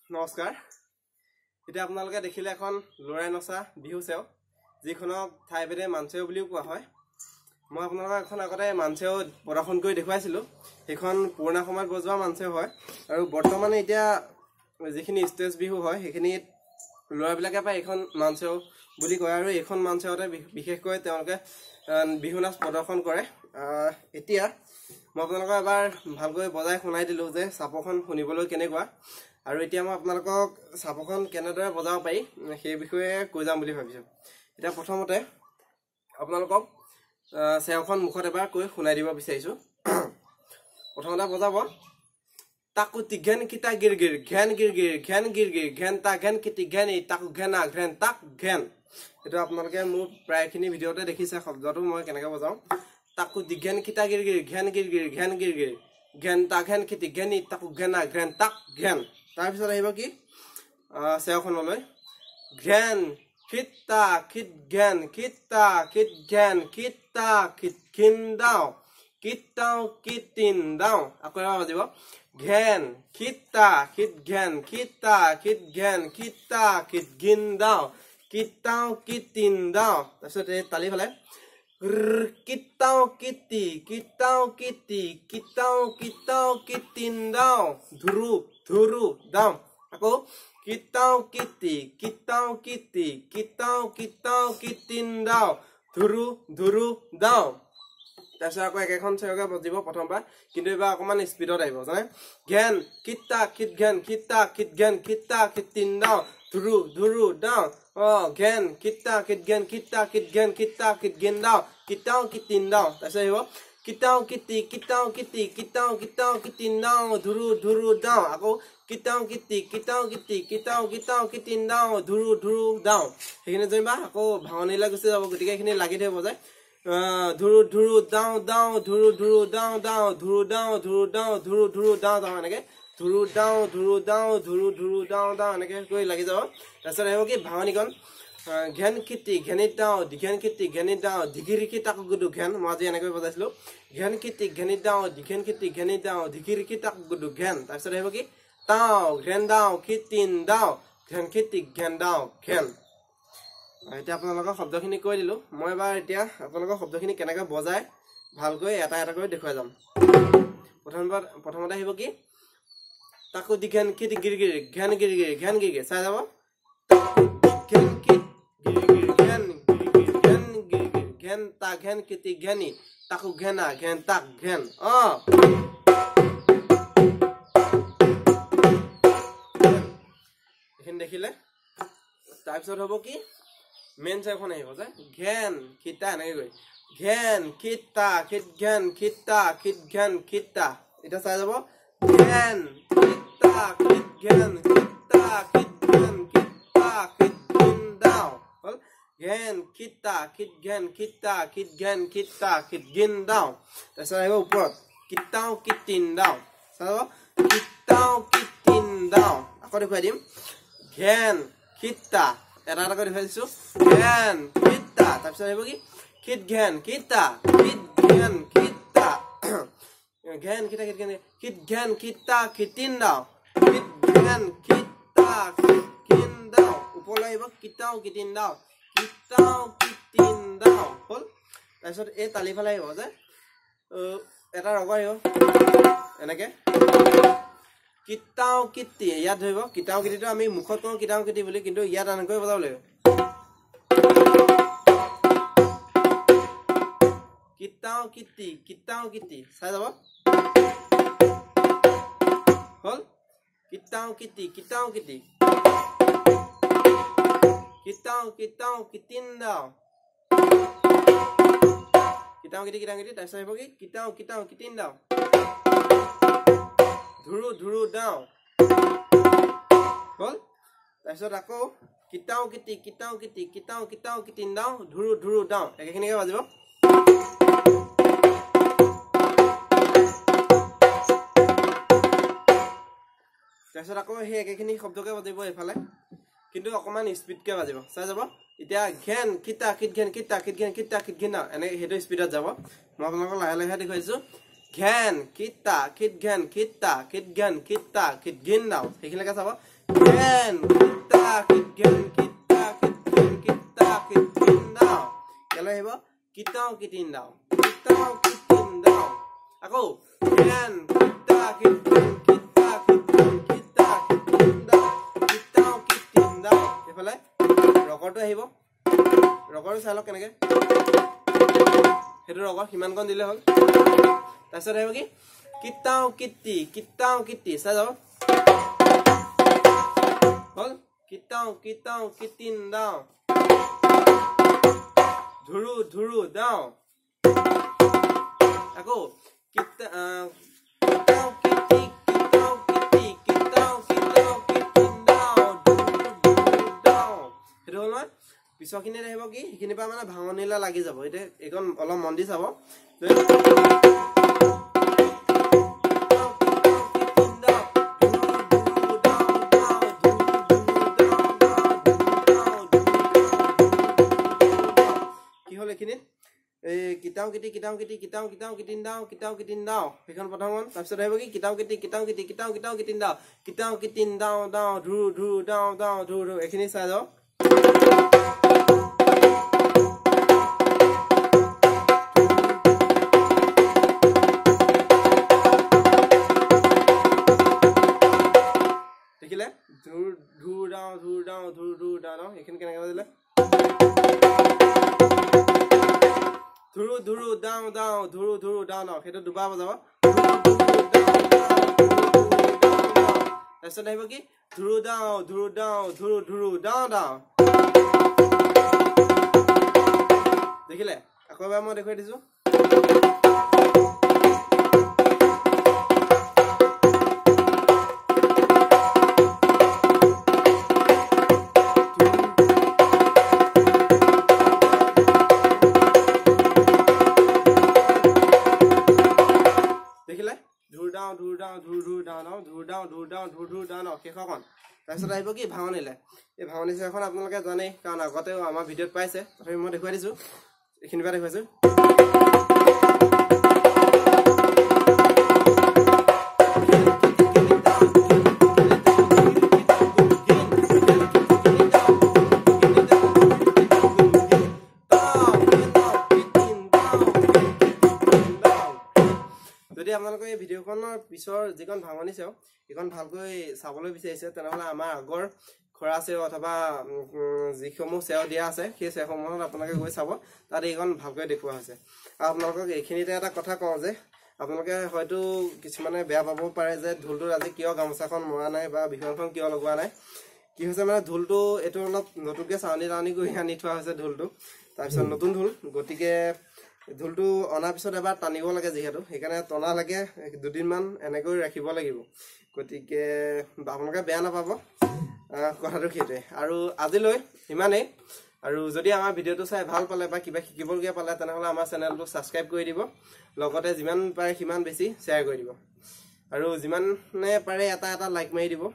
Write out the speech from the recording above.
নমস্কাৰ এতিয়া আপোনালোকে দেখিলে এখন লৰাই নচা বিহু চেও যিখনক ঠাইভেদে মানচেও বুলিও কোৱা হয় মই আপোনালোকক এখন আগতে মানচেও প্ৰদৰ্শন কৰি দেখুৱাইছিলো সেইখন পুৰণা সময়ত বজোৱা মানচেও হয় আৰু বৰ্তমানে এতিয়া যিখিনি ষ্টেজ বিহু হয় সেইখিনি লৰাবিলাকে পায় এখন মানচেও বুলি কয় আৰু এইখন মানচেওতে বিশেষকৈ তেওঁলোকে বিহু নাচ প্ৰদৰ্শন কৰে এতিয়া মই আপোনালোকক এবাৰ ভালকৈ বজাই শুনাই দিলো যে চাপখন শুনিবলৈ কেনেকুৱা আৰু এতিয়া মই আপোনালোকক চাপখন কেনেদৰে বজাব পাৰি সেই বিষয়ে কৈ যাম বুলি ভাবিছো এতিয়া প্ৰথমতে আপোনালোকক চেওখন মুখত এবাৰ কৈ শুনাই দিব বিচাৰিছো প্ৰথমতে বজাব তাকু তিঘেন কিটা গিৰগিৰ ঘেন গিৰগিৰ ঘেন গিৰগিৰ ঘেন তা ঘেন কিটি ঘেনি তাকু ঘেনা ঘেন তাক ঘেন এটা আপোনালোকে মোৰ প্ৰায়খিনি ভিডিওতে দেখিছে শব্দটো মই কেনেকৈ বজাও তাকু তিঘেন কিটা গিৰগিৰ ঘেন গিৰগিৰ ঘেন গিৰগিৰ ঘেন তা ঘেন কিটি ঘেনি তাকু ঘেনা ঘেন তাক ঘেন তাৰ পিছত আহিব কি চেওখনলৈ ঘেন কিটা কিট ঘেন কিটা কিট ঘেন কিটা কিট ঘিনদাও কিটাও কিটিন দাও আকৌ এবাৰ বাজিব ঘেন কিটা কিট ঘেন কিটা কিট ঘেন কিটা কিট ঘিনদাও কিটাও কিটিন দাও তাৰপিছত তালি ফালে কিটাও কিটি কিটাও কিটি কিটাও কিটাও কিটিন দাও ধুৰু ধুৰু দাও আকৌ কিটাও কিটি কিটাও কিটি কিটাও কিটাও কিটিন দাও ধুৰু ধুৰু দাও তাৰপিছত আকৌ একেখন চেওকে বজিব প্ৰথমবাৰ কিন্তু এবাৰ অকমান স্পীডত আহিব জানে ঘেন কিটা কিট ঘেন কিটা কিট ঘেন কিটা কিটিন দাও ধুৰু ধুৰু দাও ঘেন কিটা কিট ঘেন কিটা কিট ঘেন কিটা কিট ঘিন দাও কিটাও কিটিন দাও তাৰপিছত আহিব কিটাও কিটি কিটাও কিটি কিটাও কিটাও কিটিন দাও ধুৰু ধুৰু দাও আকৌ কিটাও কিটি কিটাও কিটি কিটাও কিটাও কিটিন দাও ধুৰু ধুৰু দাও সেইখিনি যেনিবা আকৌ ভাঙনিলৈ গুচি যাব গতিকে এইখিনি লাগি থাকিব যায় ধুৰু ধুৰু দাও দাও ধুৰু ধুৰু দাও দাও ধুৰু দাও ধুৰু দাও ধুৰু ধুৰু দাও দাও এনেকে ধুৰু দাও ধুৰু দাও ধুৰু ধুৰু দাও দাও এনেকে কৰি লাগি যাব তাৰপিছত আহিব কি ভাঙনিখন ঘেন কিটি ঘেনি দাও দিঘেন কিটি ঘেনি দাও ধিঘিৰিকি তাকু গুদু ঘেন মই আজি এনেকৈ বজাইছিলো ঘেন কিটি ঘেনি দাও দিঘেন কিটি ঘেনি দাও ধিঘিৰিকি তাকু গুদু ঘেন তাৰপিছত আহিব কি তাও ঘেন দাও কিটিন দাও ঘেন কিটি ঘেন দাও ঘেন এতিয়া আপোনালোকৰ শব্দখিনি কৈ দিলো মই এবাৰ এতিয়া আপোনালোকৰ শব্দখিনি কেনেকৈ বজাই ভালকৈ এটা এটা কৰি দেখুৱাই যাম প্ৰথমতে আহিব কি তাকু দিঘেন কিটি গিৰগিৰ ঘেন গিৰগিৰ ঘেন গিৰগিৰ চাই যাব ঘেন কিট গিৰগিৰ ঘেন গিৰগিৰ ঘেন গিৰগিৰ ঘেন তা ঘেন কিটি ঘেনি তাকু ঘেনা ঘেন তাক ঘেন এইখিনি দেখিলে তাৰপিছত হ'ব কি মেন চেওখন আহিব যে ঘেন কিটা এনেকৈ গৈ ঘেন কিটা কিট ঘেন কিটা কিট ঘেন কিটা এটা চাই যাব ঘেন কিটা কিট ঘেন কিটা কিট ঘেন কিটা কিট ঘিন দাও হল ঘেন কিটা কিট ঘেন কিটা কিট ঘেন কিটা কিট ঘিন দাও তাৰপিছত আহিব ওপৰত কিটাও কিটিন দাও চাই যাব কিটাও কিটিন দাও আকৌ দেখুৱাই দিম ঘেন কিটা এটা এটা কৰি দেখুৱাই দিছো ঘেন কিটা তাৰপিছত আহিব কি কিট ঘেন কিটা কিট ঘেন কিটা ঘেন কিটা কিট ঘেন কিট ঘেন কিটা কিটিন দাও কিট ঘেন কিতা কিন দাও ওপৰলৈ আহিব কিতাও কিতিন দাও কিতাও কিতিন দাও হল তাৰপিছত এই তালিফালে আহিব যে এটা ৰগৰ আহিব এনেকে কিতাও কিতি ইয়াত ধৰিব কিতাও কিতিটো আমি মুখত কওঁ কিতাও কিতি বুলি কিন্তু ইয়াত এনেকৈ বজাব লাগিব কিতাও কিতি চাই যাব হল কিতাও কিতি কিতাও কিতিন দাও কিতাও কিতি তাৰপিছত আহিব কি কিতাও কিতিন দাও ধুৰু দাও হল তাৰপিছত আকৌ কিতাও কিতিন দাও ধুৰু দাও একেখিনিকে বাজিব তাৰপিছত আকৌ সেই একেখিনি শব্দকে বাজিব এইফালে কিন্তু অকমান স্পীডকে বাজিব চাই যাব এতিয়া ঘেন কিতা কিত ঘেন না এনে হেটো স্পীডত যাব মই আপোনালোকক লাহে লাহে দেখুৱাইছো ঘেন কিতা কিত ঘেন কিত ঘিন দাও সেইখিনিকে চাব ঘেন কিতা কিত ঘিন দাও কেলৈ আহিব কিতাও কিতিন দাও আকৌ ঘেন কিতা কিত এইফালে ৰগৰটো আহিব ৰগৰটো চাই লওক কেনেকে সেইটো ৰগৰ সিমানকণ দিলে হ'ল তাৰপিছত আহিব কি কিতাও কিতি চাই যাব হ'ল কিতাও কিতিন দাও ধুৰু দাও আকৌ কিতাও কিতি পিছৰখিনিত আহিব কি সেইখিনিৰ পৰা মানে ভাঙনিলা লাগি যাব এতিয়া এইখন অলপ মন দি চাব কি হ'ল এইখিনিত এই কিতাও কিতিন দাও সেইখন প্ৰথমখন তাৰপিছত আহিব কি কিতাও কিতিন দাও ধুৰু দাও এইখিনি চাই যাওক দেখিলে ধুৰ দাও এইখিনি কেনেকে বাজিলে ধুৰু দাও সেইটো দুবাৰ বজাব তাৰপিছত আহিব কি ধুৰু দাও দেখিলে আকৌ এবাৰ মই দেখুৱাই দিছো দেখিলে ধুৰ দাও শেষৰখন তাৰপিছত আহিব কি ভাঙনিলে এই ভাঙনি চেখন আপোনালোকে জানেই কাৰণ আগতেও আমাৰ ভিডিঅ'ত পাইছে তথাপি মই দেখুৱাই দিছো এইখিনিৰ পৰা দেখুৱাইছো যদি আপোনালোকে এই ভিডিঅ'খনৰ পিছৰ যিখন ভাঙনি চাওক এইখন ভালকৈ চাবলৈ বিচাৰিছে তেনেহ'লে আমাৰ আগৰ খৰা চেও অথবা যিসমূহ চেও দিয়া আছে সেই চেসমূহত আপোনালোকে গৈ চাব তাত এইখন ভালকৈ দেখুওৱা হৈছে আৰু আপোনালোকক এইখিনিতে এটা কথা কওঁ যে আপোনালোকে হয়তো কিছুমানে বেয়া পাব পাৰে যে ঢোলটোৰ আজি কিয় গামোচাখন মৰা নাই বা বিহুৱানখন কিয় লগোৱা নাই কি হৈছে মানে ঢোলটো এইটো অলপ নতুনকৈ চাউনি কৰি আনি থোৱা হৈছে ঢোলটো তাৰপিছত নতুন ঢোল গতিকে ঢোলটো অনাৰ পিছত এবাৰ টানিব লাগে যিহেতু সেইকাৰণে টনা লাগে দুদিনমান এনেকৈ ৰাখিব লাগিব গতিকে আপোনালোকে বেয়া নাপাব কথাটো সেইটোৱে আৰু আজিলৈ ইমানেই আৰু যদি আমাৰ ভিডিঅ'টো চাই ভাল পালে বা কিবা শিকিবলগীয়া পালে তেনেহ'লে আমাৰ চেনেলটো ছাবস্ক্ৰাইব কৰি দিব লগতে যিমান পাৰে সিমান বেছি শ্বেয়াৰ কৰি দিব আৰু যিমানে পাৰে এটা লাইক মাৰি দিব